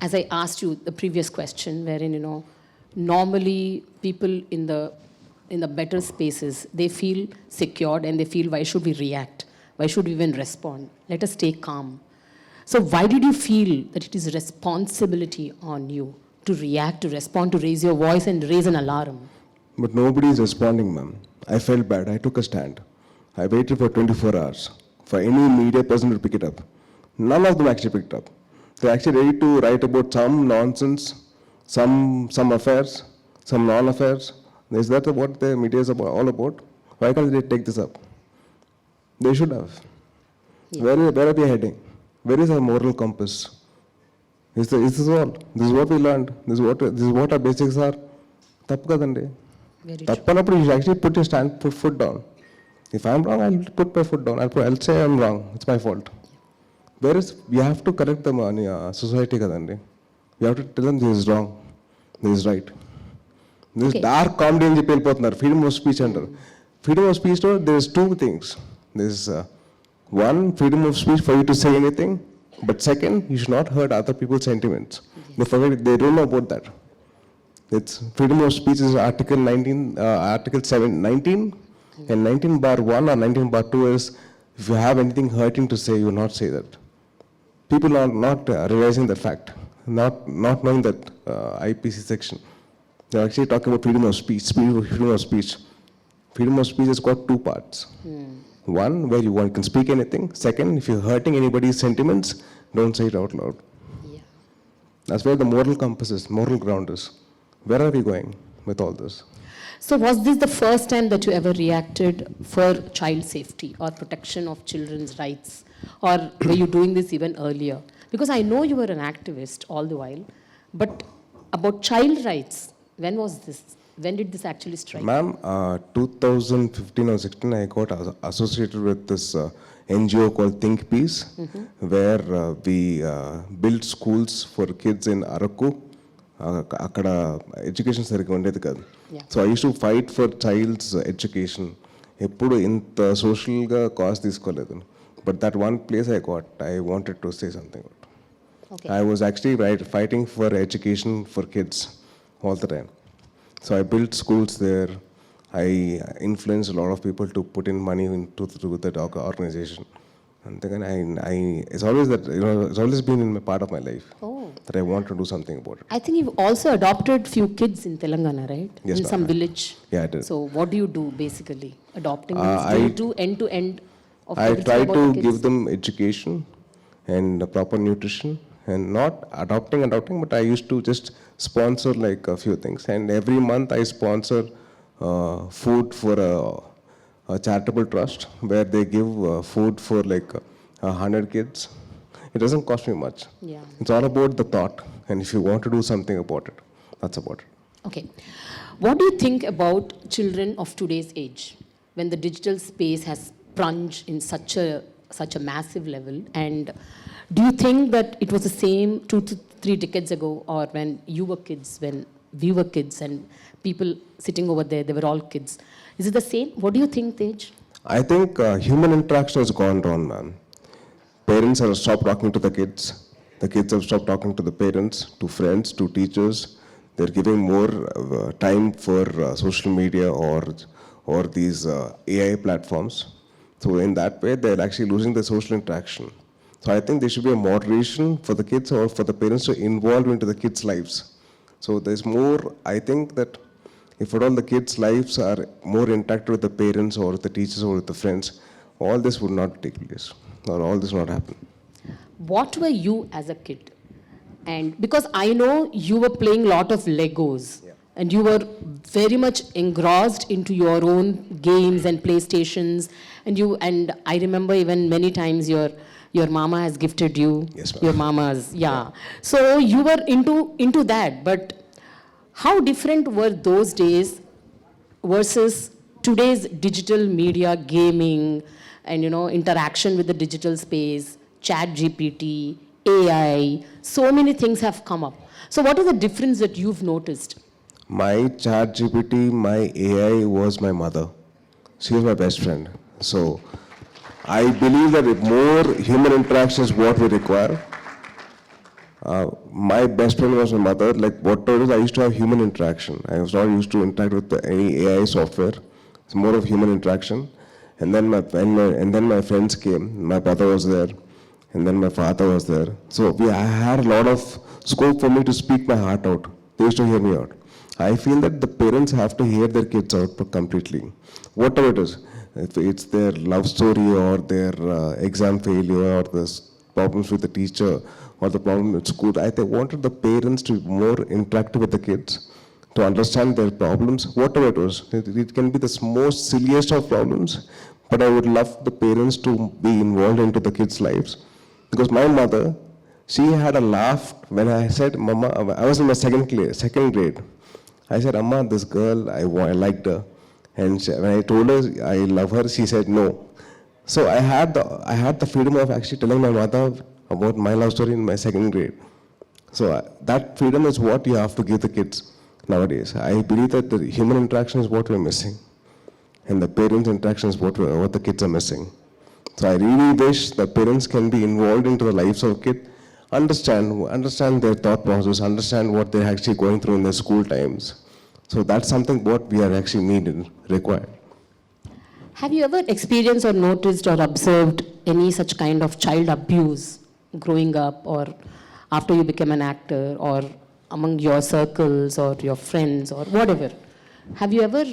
as I asked you the previous question, wherein, normally people in the better spaces, they feel secured and they feel, why should we react? Why should we even respond? Let us stay calm. So why did you feel that it is responsibility on you to react, to respond, to raise your voice and raise an alarm? But nobody is responding, ma'am. I felt bad. I took a stand. I waited for 24 hours for any media person to pick it up. None of them actually picked up. They're actually ready to write about some nonsense, some affairs, some non-affairs. Is that what the media is all about? Why can't they take this up? They should have. Yeah. Where are we heading? Where is our moral compass? Is this all? This is what we learned. This is what our basics are. Tappu kadandi. Tappanappudu you should actually put your foot down. If I'm wrong, I'll put my foot down. I'll say I'm wrong. It's my fault. Whereas we have to correct the society kadandi. We have to tell them this is wrong, this is right. This dark comedy in the freedom of speech under. Freedom of speech, there's two things. There's one, freedom of speech for you to say anything, but second, you should not hurt other people's sentiments. They forget, they don't know about that. It's freedom of speech is Article 19, Article 19, and 19(1) or 19(2) is if you have anything hurting to say, you will not say that. People are not realizing that fact, not knowing that IPC section. They're actually talking about freedom of speech, freedom of speech. Freedom of speech has got two parts. One, where you can speak anything. Second, if you're hurting anybody's sentiments, don't say it out loud. Yeah. That's where the moral compass is, moral ground is. Where are we going with all this? So was this the first time that you ever reacted for child safety or protection of children's rights? Or were you doing this even earlier? Because I know you were an activist all the while, but about child rights, when was this? When did this actually strike? Ma'am, 2015 or 16, I got associated with this NGO called Think Peace, where we built schools for kids in Araku. Education సరిగ్గా ఉండేది కాదు. So I used to fight for child's education. ఎప్పుడు ఇంత సోషల్గా cost తీసుకోలేదు. But that one place I wanted to say something about. Okay. I was actually fighting for education for kids all the time. So I built schools there. I influenced a lot of people to put in money into that organization. And then it's always that, it's always been in part of my life that I want to do something about it. I think you've also adopted few kids in Telangana, right? Yes, in some village. Yeah, I did. So what do you do basically? Adopting means do you do end-to-end of I try to give them education and proper nutrition, and not adopting, but I used to just sponsor like a few things. And every month I sponsor food for a charitable trust where they give food for like 100 kids. It doesn't cost me much. Yeah. It's all about the thought, and if you want to do something about it, that's about it. Okay. What do you think about children of today's age when the digital space has plunged in such a massive level? And do you think that it was the same 2 to 3 decades ago, or when you were kids, when we were kids, and people sitting over there, they were all kids? Is it the same? What do you think, Tej? I think human interaction has gone down, man. Parents have stopped talking to the kids. The kids have stopped talking to the parents, to friends, to teachers. They're giving more time for social media or these AI platforms. So in that way, they're actually losing the social interaction. So I think there should be a moderation for the kids or for the parents to involve into the kids' lives. So there's more, I think that if at all the kids' lives are more intact with the parents or with the teachers or with the friends, all this would not take place, or all this would not happen. What were you as a kid? And because I know you were playing a lot of Legos, and you were very much engrossed into your own games and PlayStations, and I remember even many times your mama has gifted you. Yes, ma'am. Your mamas, yeah. So you were into that, but how different were those days versus today's digital media, gaming, and interaction with the digital space, ChatGPT, AI, so many things have come up. So what is the difference that you've noticed? My ChatGPT, my AI was my mother. She was my best friend. So I believe that if more human interaction is what we require, My best friend was my mother. Like what I was, I used to have human interaction. I was not used to interact with any AI software. It's more of human interaction. And then my friends came. My brother was there, and then my father was there. So I had a lot of scope for me to speak my heart out. They used to hear me out. I feel that the parents have to hear their kids out completely, whatever it is. If it's their love story or their exam failure or the problems with the teacher or the problem at school, I wanted the parents to be more interactive with the kids, to understand their problems, whatever it was. It can be the most silliest of problems, but I would love the parents to be involved into the kids' lives. Because my mother, she had a laugh when I said, Mama, I was in my second grade. I said, Amma, this girl, I liked her. And when I told her I love her, she said no. So I had the freedom of actually telling my mother about my love story in my second grade. So that freedom is what you have to give the kids nowadays. I believe that the human interaction is what we're missing, and the parents' interaction is what the kids are missing. So I really wish the parents can be involved into the lives of kids, understand their thought process, understand what they're actually going through in their school times. So that's something what we are actually required. Have you ever experienced or noticed or observed any such kind of child abuse growing up or after you became an actor or among your circles or your friends or whatever? Have you ever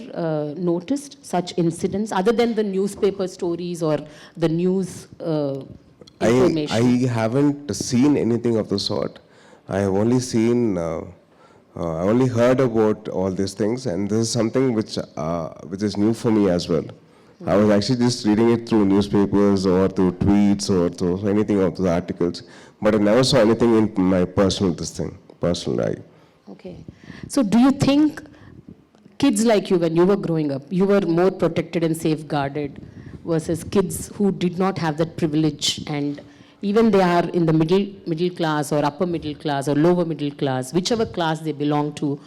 noticed such incidents other than the newspaper stories or the news information? I haven't seen anything of the sort. I have only seen, I only heard about all these things, and this is something which is new for me as well. I was actually just reading it through newspapers or through tweets or through anything of the articles, but I never saw anything in my personal life. Okay. So do you think kids like you, when you were growing up, you were more protected and safeguarded versus kids who did not have that privilege, and even they are in the middle class or upper middle class or lower middle class, whichever class they belong to,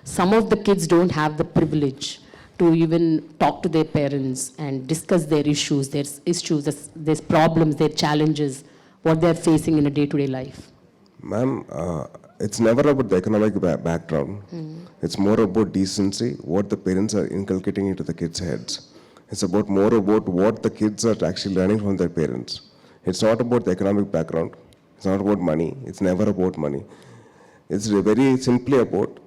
some of the kids don't have the privilege to even talk to their parents and discuss their issues, their problems, their challenges, what they're facing in a day-to-day life? Ma'am, it's never about the economic background. It's more about decency, what the parents are inculcating into the kids' heads. It's more about what the kids are actually learning from their parents. It's not about the economic background. It's not about money. It's never about money. It's very simply about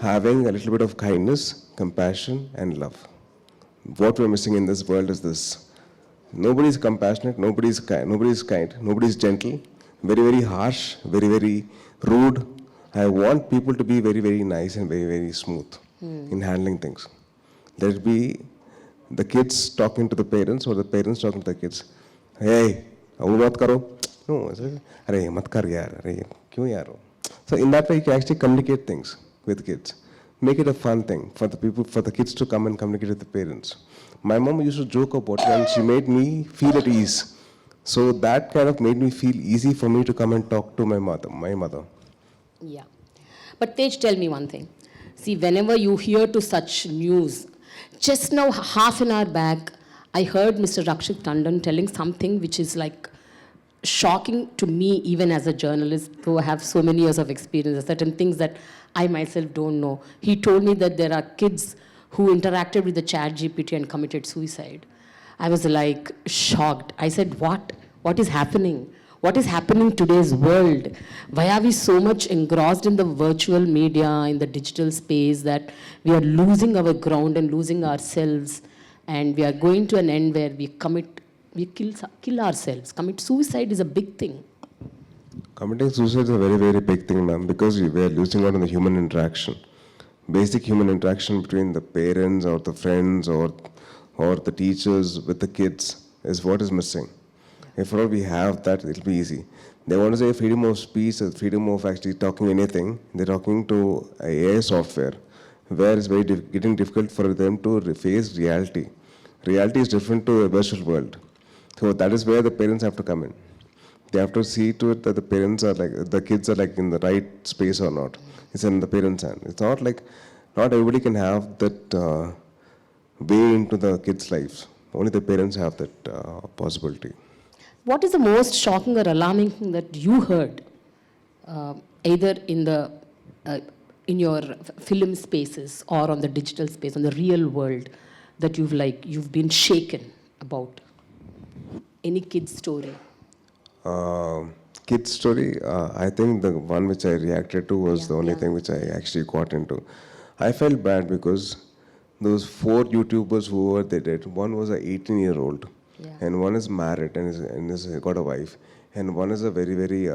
having a little bit of kindness, compassion, and love. What we're missing in this world is this. Nobody's compassionate, nobody's kind, nobody's gentle, very, very harsh, very, very rude. I want people to be very, very nice and very, very smooth in handling things. Let it be the kids talking to the parents or the parents talking to the kids. Hey, abu mat karo. No, arey mat kar yaar, arey kyun yaar? So in that way, you can actually communicate things with kids. Make it a fun thing for the kids to come and communicate with the parents. My mom used to joke about it, and she made me feel at ease. So that kind of made me feel easy for me to come and talk to my mother. Yeah. But Tej, tell me one thing. See, whenever you hear to such news, just now, half an hour back, I heard Mr. Rakshit Tandon telling something which is like shocking to me, even as a journalist, though I have so many years of experience, certain things that I myself don't know. He told me that there are kids who interacted with the ChatGPT and committed suicide. I was like shocked. I said, what? What is happening? What is happening in today's world? Why are we so much engrossed in the virtual media, in the digital space, that we are losing our ground and losing ourselves, and we are going to an end where we kill ourselves. Commit suicide is a big thing. Committing suicide is a very, very big thing, ma'am, because we are losing out on the human interaction. Basic human interaction between the parents or the friends or the teachers with the kids is what is missing. If all we have that, it'll be easy. They want to say freedom of speech, freedom of actually talking anything. They're talking to AI software, where it's getting difficult for them to face reality. Reality is different to the virtual world. So that is where the parents have to come in. They have to see to it that the kids are like in the right space or not. It's in the parents' hand. It's not like, not everybody can have that way into the kids' lives. Only the parents have that possibility. What is the most shocking or alarming thing that you heard either in your film spaces or on the digital space, on the real world, that you've been shaken about? Any kid story? Kids story, I think the one which I reacted to was the only thing which I actually got into. I felt bad because those 4 YouTubers who were they did, one was an 18-year-old, and one is married and is got a wife, and one is a very